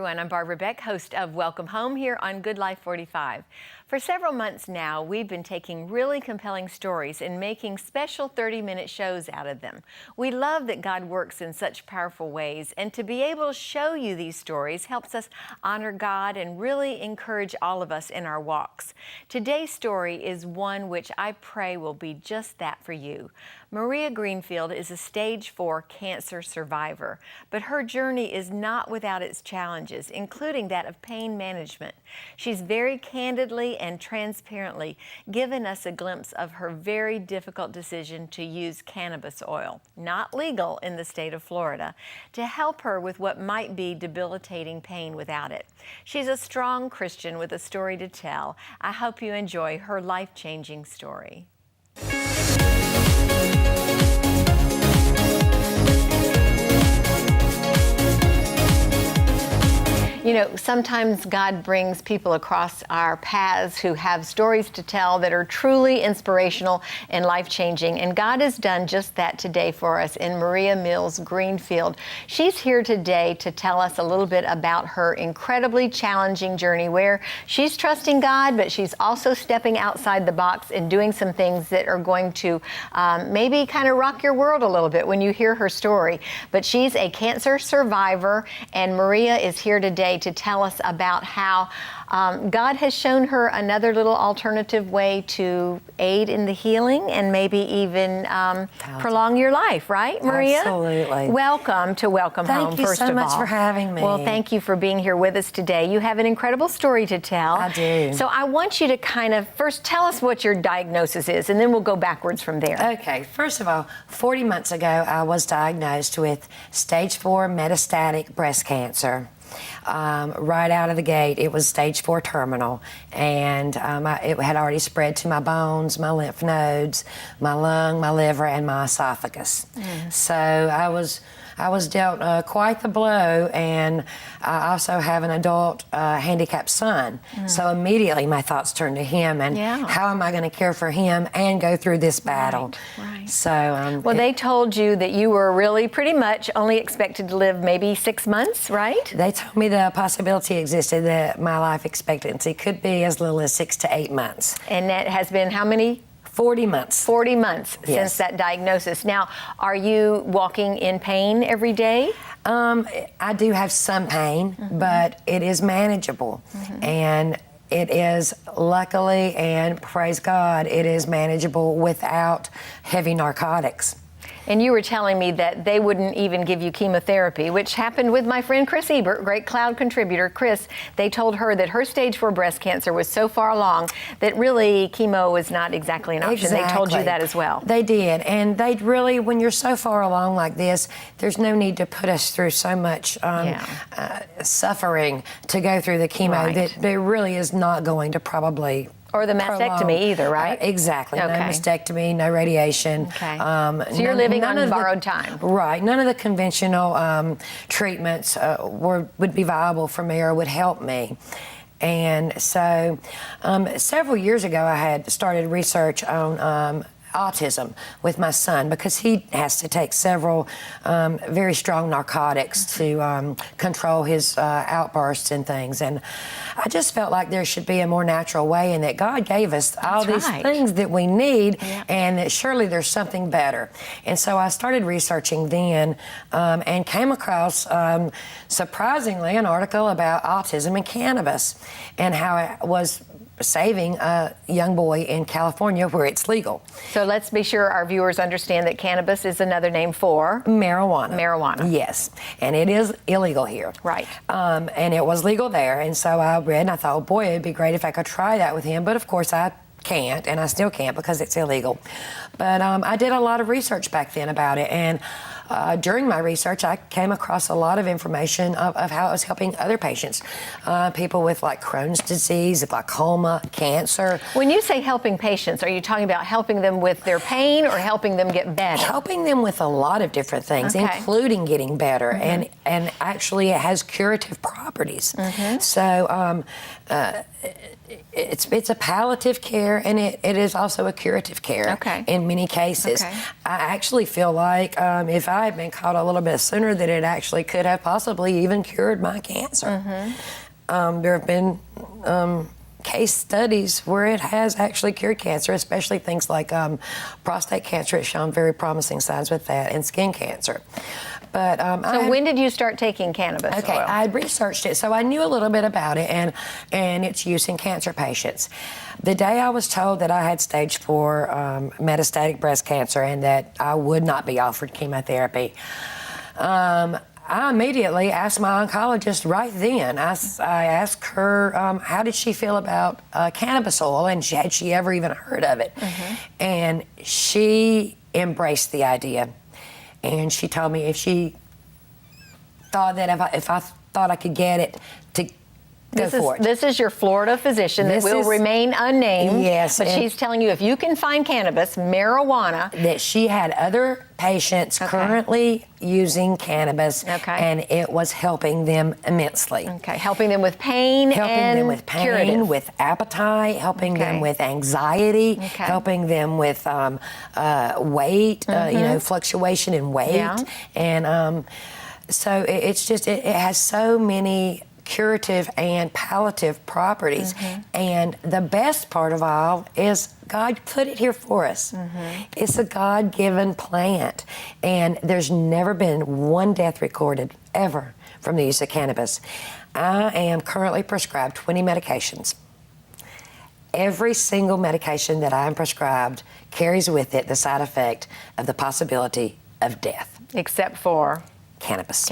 everyone. I'm Barbara Beck, host of Welcome Home here on Good Life 45. For several months now, we've been taking really compelling stories and making special 30-minute shows out of them. We love that God works in such powerful ways, and to be able to show you these stories helps us honor God and really encourage all of us in our walks. Today's story is one which I pray will be just that for you. Maria Greenfield is a stage 4 cancer survivor, but her journey is not without its challenges, including that of pain management. She's very candidly and transparently given us a glimpse of her very difficult decision to use cannabis oil, not legal in the state of Florida, to help her with what might be debilitating pain without it. She's a strong Christian with a story to tell. I hope you enjoy her life-changing story. You know, sometimes God brings people across our paths who have stories to tell that are truly inspirational and life-changing, and God has done just that today for us in Maria Mills Greenfield. She's here today to tell us a little bit about her incredibly challenging journey where she's trusting God, but she's also stepping outside the box and doing some things that are going to maybe kind of rock your world a little bit when you hear her story. But she's a cancer survivor, and Maria is here today to tell us about how God has shown her another little alternative way to aid in the healing and maybe even prolong your life, right, Maria? Absolutely. Welcome to Welcome Home, first of all. Thank you so much for having me. Well, thank you for being here with us today. You have an incredible story to tell. I do. So I want you to kind of first tell us what your diagnosis is, and then we'll go backwards from there. Okay. First of all, 40 months ago, I was diagnosed with stage 4 metastatic breast cancer. Right out of the gate, it was stage 4 terminal, and it had already spread to my bones, my lymph nodes, my lung, my liver, and my esophagus. So I was dealt quite the blow, and I also have an adult handicapped son. So immediately my thoughts turned to him, and how am I going to care for him and go through this battle? Right. So well, they told you that you were really pretty much only expected to live maybe 6 months, right? They told me the possibility existed that my life expectancy could be as little as 6 to 8 months. And that has been how many? 40 months. 40 months since that diagnosis. Now, are you walking in pain every day? I do have some pain, but it is manageable. And it is, luckily, and praise God, it is manageable without heavy narcotics. And you were telling me that they wouldn't even give you chemotherapy, which happened with my friend Chris Ebert, great Cloud contributor. Chris, they told her that her stage 4 breast cancer was so far along that really chemo was not exactly an option. They told you that as well. They did. And they really, when you're so far along like this, there's no need to put us through so much suffering to go through the chemo that there really is not going to probably... Or the mastectomy either, right? Exactly. No mastectomy, no radiation. So you're living on borrowed time. Right. None of the conventional treatments would be viable for me or would help me. And so several years ago, I had started research on autism with my son because he has to take several very strong narcotics to control his outbursts and things. And I just felt like there should be a more natural way, and that God gave us all these things that we need, and that surely there's something better. And so I started researching then and came across, surprisingly, an article about autism and cannabis and how it was saving a young boy in California where it's legal. So let's be sure our viewers understand that cannabis is another name for? Marijuana. Marijuana. Yes. And it is illegal here. Right. And it was legal there. And so I read and I thought, oh boy, it'd be great if I could try that with him. But of course I can't, and I still can't because it's illegal. But I did a lot of research back then about it, and during my research, I came across a lot of information of how it was helping other patients, people with like Crohn's disease, glaucoma, cancer. When you say helping patients, are you talking about helping them with their pain or helping them get better? Helping them with a lot of different things, including getting better, and actually it has curative properties. So it's a palliative care, and it is also a curative care in many cases. I actually feel like if I had been caught a little bit sooner, that it actually could have possibly even cured my cancer. There have been case studies where it has actually cured cancer, especially things like prostate cancer. It's shown very promising signs with that, and skin cancer. But so when did you start taking cannabis okay, oil? I researched it, so I knew a little bit about it and its use in cancer patients. The day I was told that I had stage 4 metastatic breast cancer and that I would not be offered chemotherapy, I immediately asked my oncologist right then. I asked her how did she feel about cannabis oil, and had she ever even heard of it. And she embraced the idea. And she told me if she thought that if I thought I could get it, to go for it. This is your Florida physician that will remain unnamed. Yes. But she's telling you if you can find cannabis, marijuana. That she had other patients currently using cannabis, and it was helping them immensely. Okay, helping them with pain, curative. With appetite, helping them with anxiety, helping them with weight, fluctuation in weight. And so it's just, it has so many curative and palliative properties. And the best part of all is God put it here for us. It's a God-given plant, and there's never been one death recorded ever from the use of cannabis. I am currently prescribed 20 medications. Every single medication that I am prescribed carries with it the side effect of the possibility of death. Except for? Cannabis.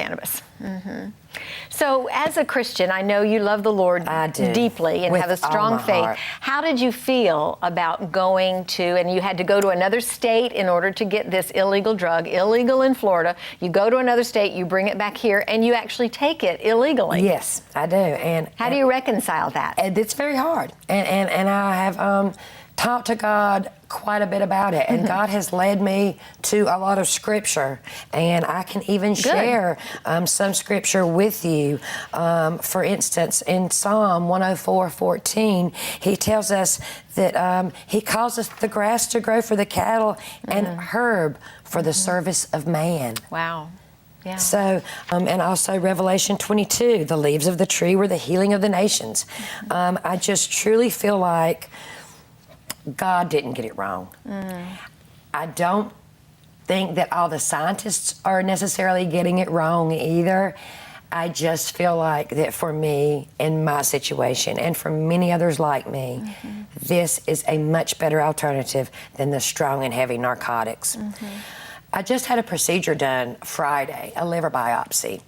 So as a Christian, I know you love the Lord deeply and have a strong faith. Heart. How did you feel about going to, and you had to go to another state in order to get this illegal drug, illegal in Florida. You go to another state, you bring it back here, and you actually take it illegally. Yes, I do. And how do you reconcile that? It's very hard. And I have talked to God quite a bit about it, and God has led me to a lot of scripture, and I can even share some scripture with you. For instance, in Psalm 104:14, he tells us that he causes the grass to grow for the cattle and herb for the service of man. Wow. Yeah. So, and also Revelation 22, the leaves of the tree were the healing of the nations. I just truly feel like God didn't get it wrong. I don't think that all the scientists are necessarily getting it wrong either. I just feel like that for me, in my situation, and for many others like me, this is a much better alternative than the strong and heavy narcotics. I just had a procedure done Friday, a liver biopsy.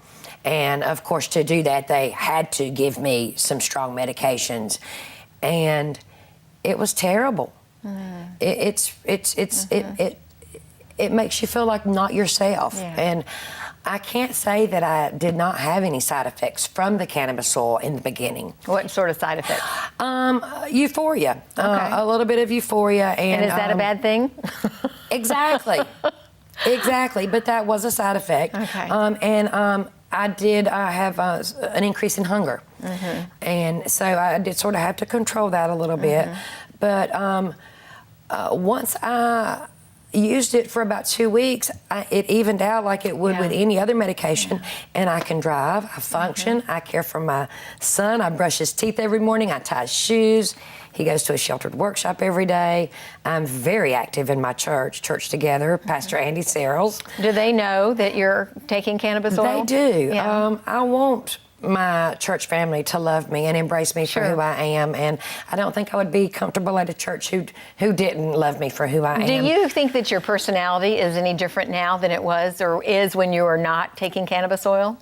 And of course, to do that, they had to give me some strong medications. And it was terrible. It makes you feel like not yourself. And I can't say that I did not have any side effects from the cannabis oil in the beginning. What sort of side effects? Euphoria. A little bit of euphoria. And is that a bad thing? Exactly. Exactly. But that was a side effect. I did have an increase in hunger. And so I did sort of have to control that a little bit. But once I used it for about 2 weeks, it evened out like it would with any other medication. And I can drive, I function, I care for my son, I brush his teeth every morning, I tie his shoes. He goes to a sheltered workshop every day. I'm very active in my church Together, Pastor Andy Searles. Do they know that you're taking cannabis oil? They do. I want my church family to love me and embrace me for who I am, and I don't think I would be comfortable at a church who didn't love me for who I am. Do you think that your personality is any different now than it was or is when you were not taking cannabis oil?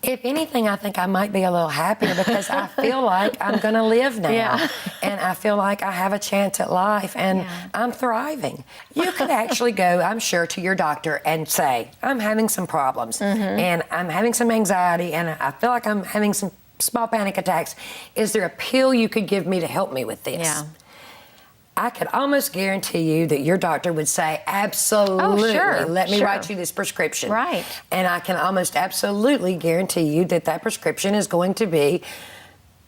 If anything, I think I might be a little happier because I feel like I'm going to live now. And I feel like I have a chance at life, and I'm thriving. You could actually go, I'm sure, to your doctor and say, I'm having some problems, and I'm having some anxiety, and I feel like I'm having some small panic attacks. Is there a pill you could give me to help me with this? I could almost guarantee you that your doctor would say, absolutely, let me write you this prescription. Right. And I can almost absolutely guarantee you that that prescription is going to be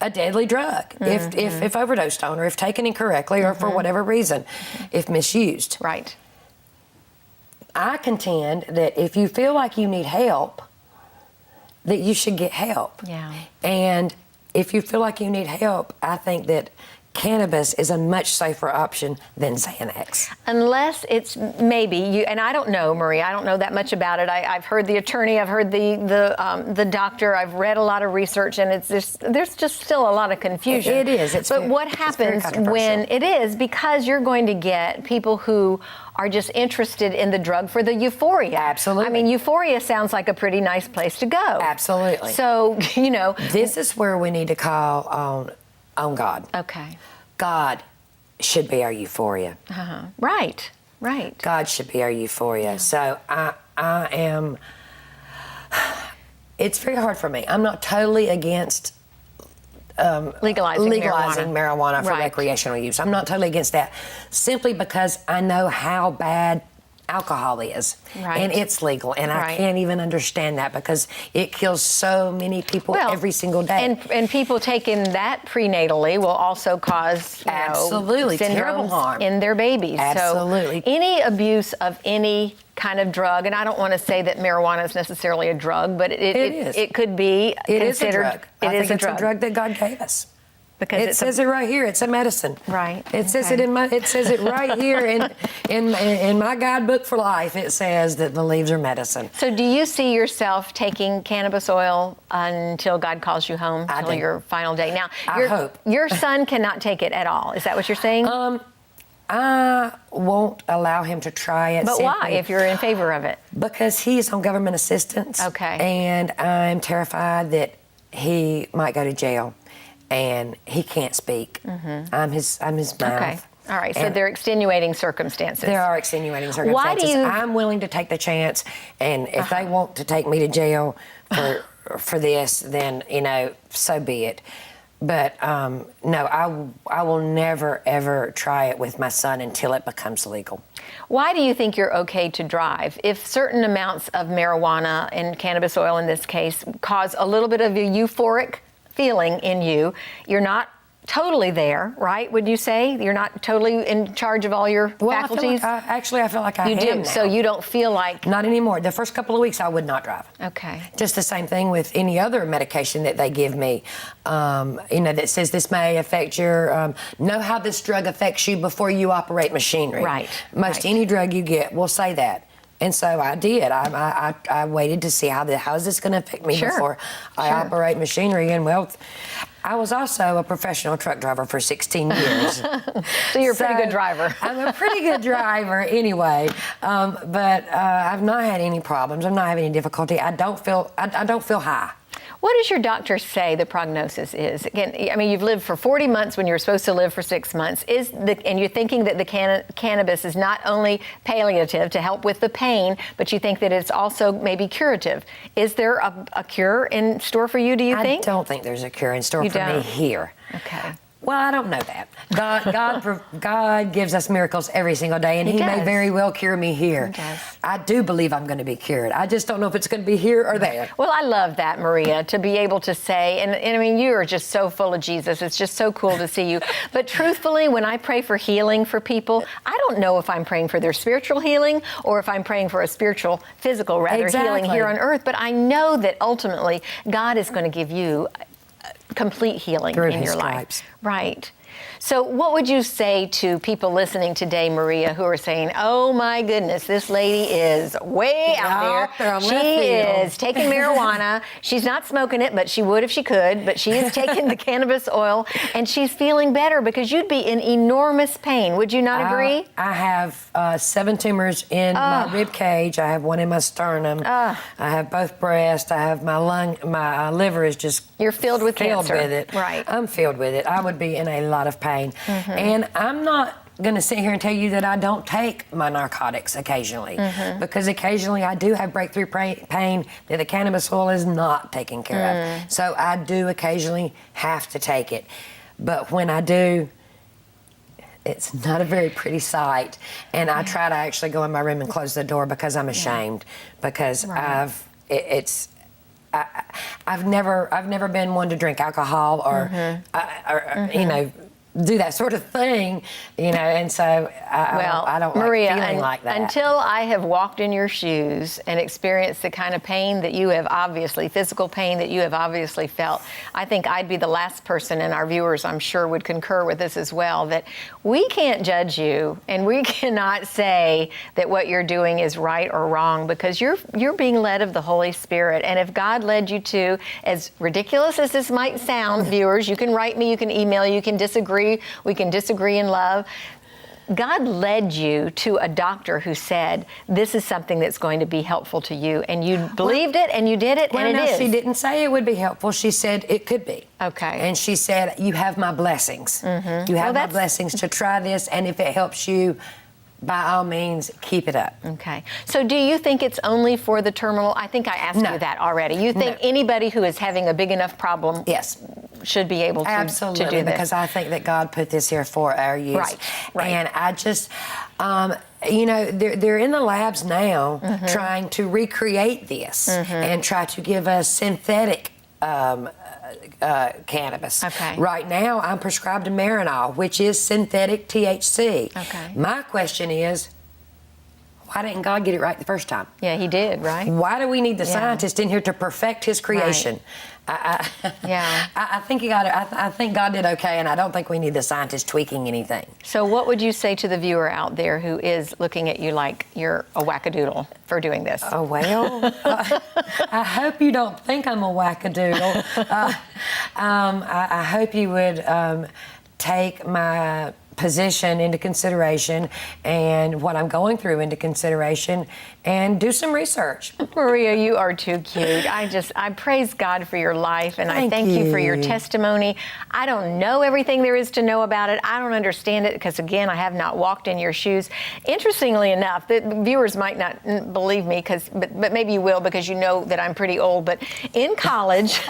a deadly drug if overdosed on, or if taken incorrectly, or for whatever reason, if misused. Right. I contend that if you feel like you need help, that you should get help. Yeah. And if you feel like you need help, I think that cannabis is a much safer option than Xanax. Unless it's maybe you, and I don't know, Maria. I don't know that much about it. I've heard the attorney, I've heard the doctor, I've read a lot of research, and there's just still a lot of confusion. It is. But what happens when it is, because you're going to get people who are just interested in the drug for the euphoria. Absolutely. I mean, euphoria sounds like a pretty nice place to go. Absolutely. So, this is where we need to call on God. Okay. God should be our euphoria. Right. God should be our euphoria. Yeah. So I am, it's very hard for me. I'm not totally against legalizing marijuana for recreational use. I'm not totally against that, simply because I know how bad alcohol is, and it's legal, and I can't even understand that, because it kills so many people every single day. And people taking that prenatally will also cause terrible harm in their babies. Absolutely. So any abuse of any kind of drug, and I don't want to say that marijuana is necessarily a drug, but it could be considered. I think it's a drug that God gave us. Because it says it right here. It's a medicine. Right. It says it in my. It says it right here in my guidebook for life. It says that the leaves are medicine. So, do you see yourself taking cannabis oil until God calls you home, until your final day? Now, I hope your son cannot take it at all. Is that what you're saying? I won't allow him to try it. But why, if you're in favor of it? Because he's on government assistance. Okay. And I'm terrified that he might go to jail. And he can't speak. I'm his mouth. Okay. All right. So there are extenuating circumstances. There are extenuating circumstances. I'm willing to take the chance, and if they want to take me to jail for this, then so be it. But no, I will never ever try it with my son until it becomes legal. Why do you think you're okay to drive? If certain amounts of marijuana and cannabis oil in this case cause a little bit of a euphoric feeling in you, you're not totally there, right? Would you say you're not totally in charge of all your faculties? I feel like I am do. Now. So you don't feel like not anymore. The first couple of weeks I would not drive. Okay. Just the same thing with any other medication that they give me. That says this may affect your know how this drug affects you before you operate machinery. Right. Most any drug you get will say that. And so I did. I waited to see how is this going to affect me before I operate machinery. And I was also a professional truck driver for 16 years. So you're a pretty good driver. I'm a pretty good driver anyway. But I've not had any problems. I'm not having any difficulty. I don't feel high. What does your doctor say the prognosis is? Again, I mean, you've lived for 40 months when you're supposed to live for 6 months. And you're thinking that the cannabis is not only palliative to help with the pain, but you think that it's also maybe curative. Is there a cure in store for you, do you think? I don't think there's a cure in store for me here. Okay. Well, I don't know that. God gives us miracles every single day, and He may very well cure me here. I do believe I'm going to be cured. I just don't know if it's going to be here or there. Well, I love that, Maria, to be able to say, and I mean, you are just so full of Jesus. It's just so cool to see you. But truthfully, when I pray for healing for people, I don't know if I'm praying for their spiritual healing or if I'm praying for a physical healing here on earth. But I know that ultimately God is going to give you complete healing in your life. Right. So what would you say to people listening today, Maria, who are saying, oh my goodness, this lady is way out there. She is taking marijuana. She's not smoking it, but she would if she could. But she is taking the cannabis oil, and she's feeling better, because you'd be in enormous pain. Would you not agree? I have 7 tumors in my rib cage. I have 1 in my sternum. I have both breasts. I have my liver is just You're filled with cancer. With it. Right. I'm filled with it. I would be in a lot of pain. And I'm not going to sit here and tell you that I don't take my narcotics occasionally, because occasionally I do have breakthrough pain that the cannabis oil is not taking care of. So I do occasionally have to take it. But when I do, it's not a very pretty sight. And I try to actually go in my room and close the door, because I'm ashamed, because I've never been one to drink alcohol or do that sort of thing, and so I don't Maria, like feeling like that. Until I have walked in your shoes and experienced the kind of pain that you have obviously, physical pain that you have obviously felt, I think I'd be the last person, and our viewers, I'm sure, would concur with this as well, that we can't judge you and we cannot say that what you're doing is right or wrong, because you're being led of the Holy Spirit. And if God led you to, as ridiculous as this might sound, viewers, you can write me, you can email, you can disagree. We can disagree in love. God led you to a doctor who said, this is something that's going to be helpful to you. And you believed it and you did it, and it is. She didn't say it would be helpful. She said it could be. Okay. And she said, you have my blessings. Mm-hmm. You have my blessings to try this, and if it helps you, by all means, keep it up. Okay. So do you think it's only for the terminal? I think I asked you that already. You think anybody who is having a big enough problem should be able to, absolutely, to do this? Because I think that God put this here for our use. Right. And I just, they're in the labs now trying to recreate this and try to give us synthetic cannabis. Okay. Right now, I'm prescribed to Marinol, which is synthetic THC. Okay. My question is, why didn't God get it right the first time? Yeah, he did, right? Why do we need the scientist in here to perfect his creation? Right. I think he got it. I think God did okay, and I don't think we need the scientist tweaking anything. So what would you say to the viewer out there who is looking at you like you're a wackadoodle for doing this? Oh, well, I hope you don't think I'm a wackadoodle. I hope you would take my position into consideration and what I'm going through into consideration and do some research. Maria, you are too cute. I praise God for your life, and I thank you for your testimony. I don't know everything there is to know about it. I don't understand it because, again, I have not walked in your shoes. Interestingly enough, the viewers might not believe me, but maybe you will, because you know that I'm pretty old. But in college,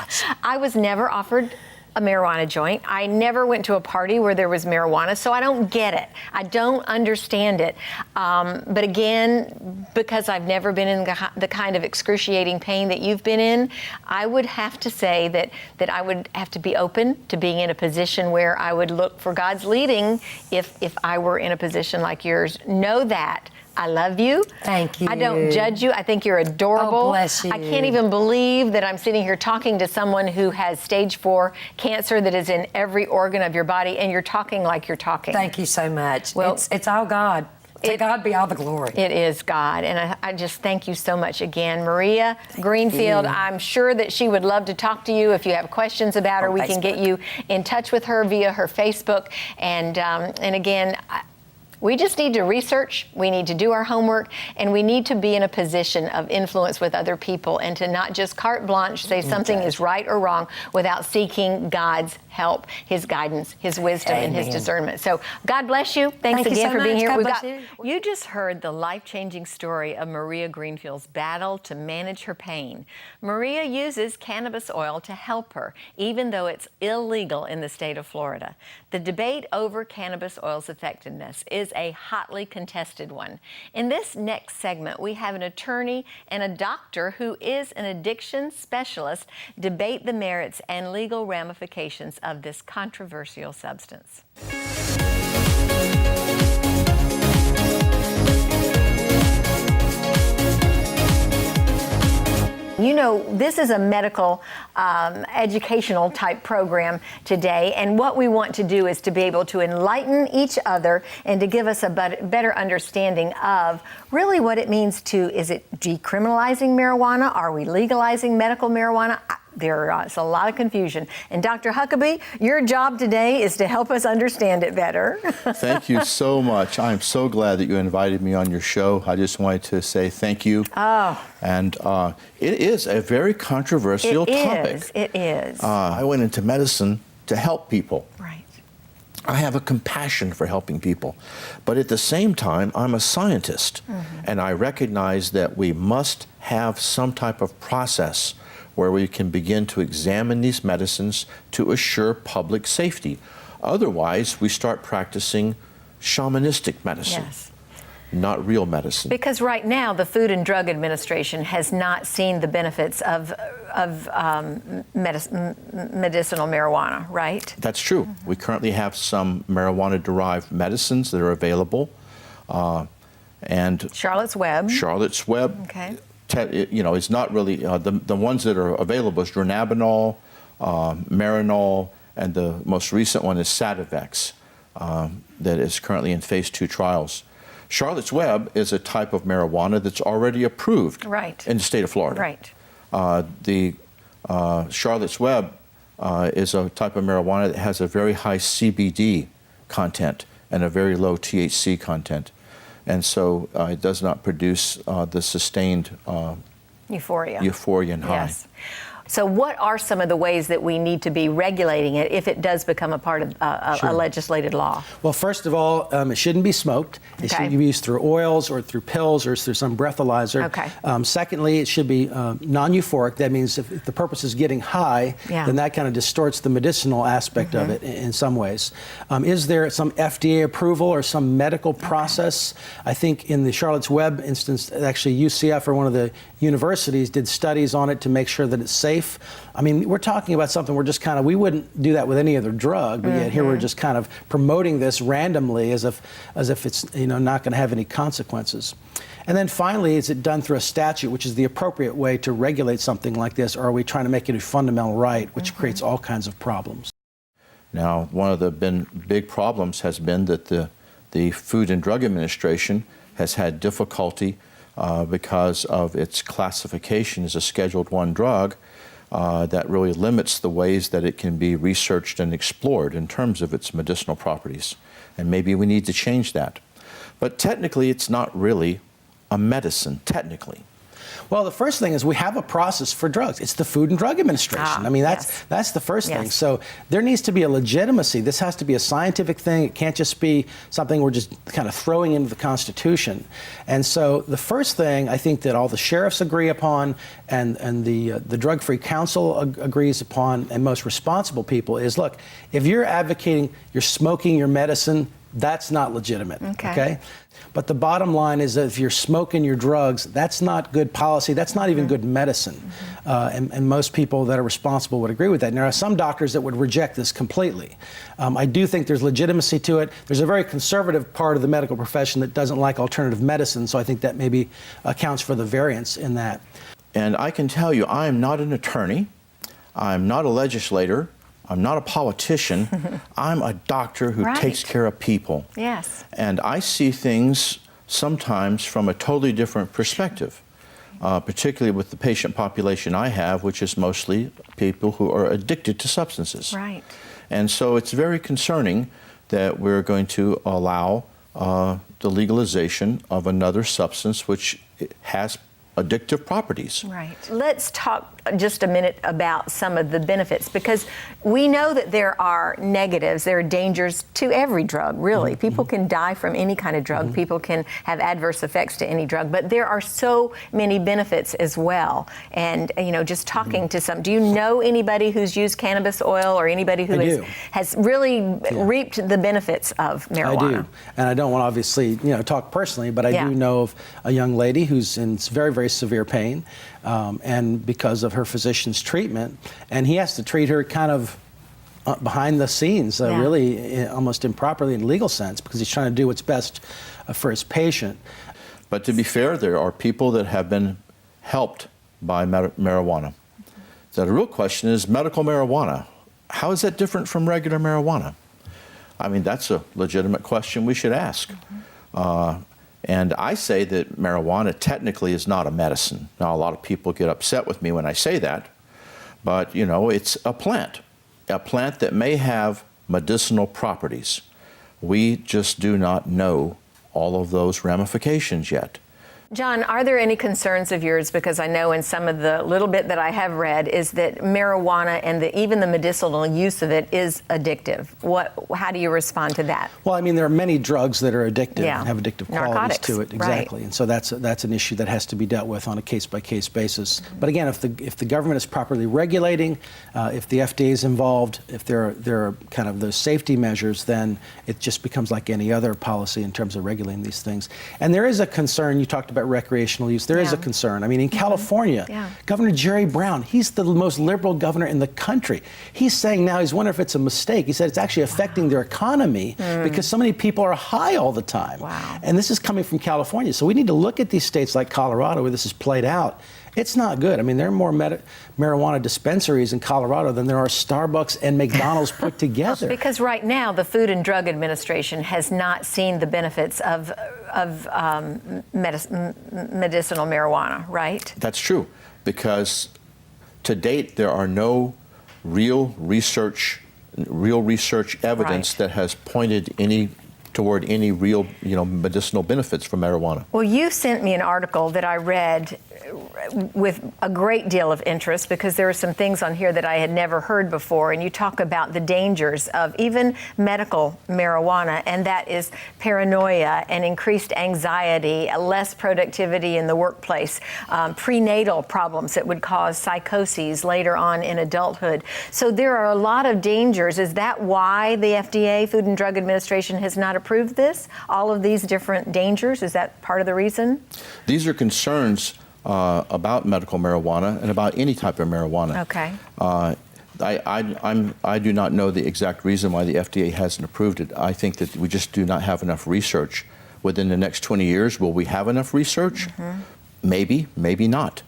I was never offered a marijuana joint. I never went to a party where there was marijuana, so I don't get it. I don't understand it. But again, because I've never been in the kind of excruciating pain that you've been in, I would have to say that I would have to be open to being in a position where I would look for God's leading if I were in a position like yours. Know that. I love you. Thank you. I don't judge you. I think you're adorable. Oh, bless you. I can't even believe that I'm sitting here talking to someone who has stage 4 cancer that is in every organ of your body, and you're talking like you're talking. Thank you so much. Well, it's all God. To God be all the glory. It is God, and I just thank you so much again. Maria Greenfield, I'm sure that she would love to talk to you. If you have questions about her, we can get you in touch with her via her Facebook. And again, we just need to research, we need to do our homework, and we need to be in a position of influence with other people and to not just carte blanche say something is right or wrong without seeking God's help, His guidance, His wisdom, and His discernment. So God bless you. Thanks again for being here. You just heard the life-changing story of Maria Greenfield's battle to manage her pain. Maria uses cannabis oil to help her, even though it's illegal in the state of Florida. The debate over cannabis oil's effectiveness is a hotly contested one. In this next segment, we have an attorney and a doctor who is an addiction specialist debate the merits and legal ramifications of this controversial substance. You know, this is a medical, educational type program today, and what we want to do is to be able to enlighten each other and to give us a better understanding of really what it means to, is it decriminalizing marijuana? Are we legalizing medical marijuana? There's a lot of confusion. And Dr. Huckabee, your job today is to help us understand it better. Thank you so much. I'm so glad that you invited me on your show. I just wanted to say thank you. Oh. And it is a very controversial topic. It is. I went into medicine to help people. Right. I have a compassion for helping people. But at the same time, I'm a scientist. And I recognize that we must have some type of process where we can begin to examine these medicines to assure public safety. Otherwise, we start practicing shamanistic medicine. Yes. not real medicine. Because right now, the Food and Drug Administration has not seen the benefits of medicinal marijuana, right? That's true. We currently have some marijuana-derived medicines that are available, and Charlotte's Web. Charlotte's Web, Okay. Is not really the ones that are available is dronabinol, Marinol, and the most recent one is Sativex, that is currently in phase 2 trials. Charlotte's Web is a type of marijuana that's already approved in the state of Florida. Right. The Charlotte's Web is a type of marijuana that has a very high CBD content and a very low THC content. And so it does not produce the sustained Euphoria and high. Yes. So what are some of the ways that we need to be regulating it if it does become a part of a legislated law? Well, first of all, it shouldn't be smoked. It should be used through oils or through pills or through some breathalyzer. Okay. Secondly, it should be non-euphoric. That means if the purpose is getting high, then that kind of distorts the medicinal aspect of it in some ways. Is there some FDA approval or some medical process? I think in the Charlotte's Web instance, actually UCF or one of the universities did studies on it to make sure that it's safe. I mean, we're talking about something we're just kind of, we wouldn't do that with any other drug, but yet here we're just kind of promoting this randomly as if it's, not going to have any consequences. And then finally, is it done through a statute, which is the appropriate way to regulate something like this, or are we trying to make it a fundamental right, which creates all kinds of problems? Now, one of the big problems has been that the Food and Drug Administration has had difficulty because of its classification as a Scheduled I drug. That really limits the ways that it can be researched and explored in terms of its medicinal properties. And maybe we need to change that. But technically, it's not really a medicine, technically. Well, the first thing is we have a process for drugs. It's the Food and Drug Administration. I mean, that's the first thing. So there needs to be a legitimacy. This has to be a scientific thing. It can't just be something we're just kind of throwing into the Constitution. And so the first thing I think that all the sheriffs agree upon and the Drug-Free Council agrees upon, and most responsible people is, look, if you're advocating you're smoking your medicine, that's not legitimate, okay? But the bottom line is that if you're smoking your drugs, that's not good policy. That's not even good medicine. And most people that are responsible would agree with that. And there are some doctors that would reject this completely. I do think there's legitimacy to it. There's a very conservative part of the medical profession that doesn't like alternative medicine, so I think that maybe accounts for the variance in that. And I can tell you, I am not an attorney. I'm not a legislator. I'm not a politician. I'm a doctor who takes care of people. Yes. And I see things sometimes from a totally different perspective, particularly with the patient population I have, which is mostly people who are addicted to substances. Right. And so it's very concerning that we're going to allow the legalization of another substance which has addictive properties. Right. Let's talk just a minute about some of the benefits, because we know that there are negatives, there are dangers to every drug, really. People can die from any kind of drug. People can have adverse effects to any drug, but there are so many benefits as well. And, just talking to some, do you know anybody who's used cannabis oil or anybody who has really reaped the benefits of marijuana? I do. And I don't want to obviously, talk personally, but I do know of a young lady who's in very, very severe pain. And because of her physician's treatment, and he has to treat her kind of behind the scenes, really almost improperly in a legal sense, because he's trying to do what's best for his patient. But to be fair, there are people that have been helped by marijuana. So the real question is medical marijuana. How is that different from regular marijuana? I mean, that's a legitimate question we should ask. And I say that marijuana technically is not a medicine. Now, a lot of people get upset with me when I say that, but it's a plant that may have medicinal properties. We just do not know all of those ramifications yet. John, are there any concerns of yours? Because I know in some of the little bit that I have read is that marijuana and even the medicinal use of it is addictive. How do you respond to that? Well, I mean, there are many drugs that are addictive Yeah. and have addictive qualities Narcotics, to it. Exactly. right. And so that's an issue that has to be dealt with on a case-by-case basis. But again, if the government is properly regulating, if the FDA is involved, if there are kind of those safety measures, then it just becomes like any other policy in terms of regulating these things. And there is a concern. You talked about recreational use. There is a concern. I mean, in California, Governor Jerry Brown, he's the most liberal governor in the country. He's saying now, he's wondering if it's a mistake. He said it's actually affecting their economy because so many people are high all the time. Wow. And this is coming from California. So we need to look at these states like Colorado where this is played out. It's not good. I mean, there are more marijuana dispensaries in Colorado than there are Starbucks and McDonald's put together. Because right now, the Food and Drug Administration has not seen the benefits of medicinal marijuana, right? That's true, because to date there are no real research evidence that has pointed toward any real, medicinal benefits from marijuana. Well, you sent me an article that I read with a great deal of interest because there are some things on here that I had never heard before, and you talk about the dangers of even medical marijuana, and that is paranoia and increased anxiety, less productivity in the workplace, prenatal problems that would cause psychoses later on in adulthood. So there are a lot of dangers. Is that why the FDA, Food and Drug Administration, has not approved this? All of these different dangers? Is that part of the reason? These are concerns about medical marijuana and about any type of marijuana. Okay. I do not know the exact reason why the FDA hasn't approved it. I think that we just do not have enough research. Within the next 20 years, will we have enough research? Maybe, maybe not.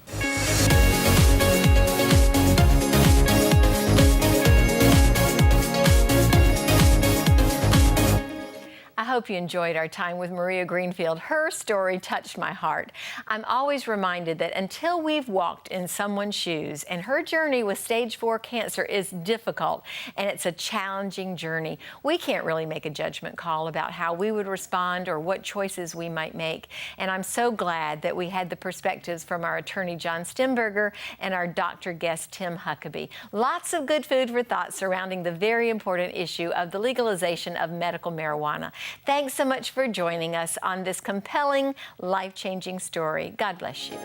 I hope you enjoyed our time with Maria Greenfield. Her story touched my heart. I'm always reminded that until we've walked in someone's shoes, and her journey with stage 4 cancer is difficult and it's a challenging journey, we can't really make a judgment call about how we would respond or what choices we might make. And I'm so glad that we had the perspectives from our attorney John Stemberger and our doctor guest Tim Huckabee. Lots of good food for thought surrounding the very important issue of the legalization of medical marijuana. Thanks so much for joining us on this compelling, life-changing story. God bless you.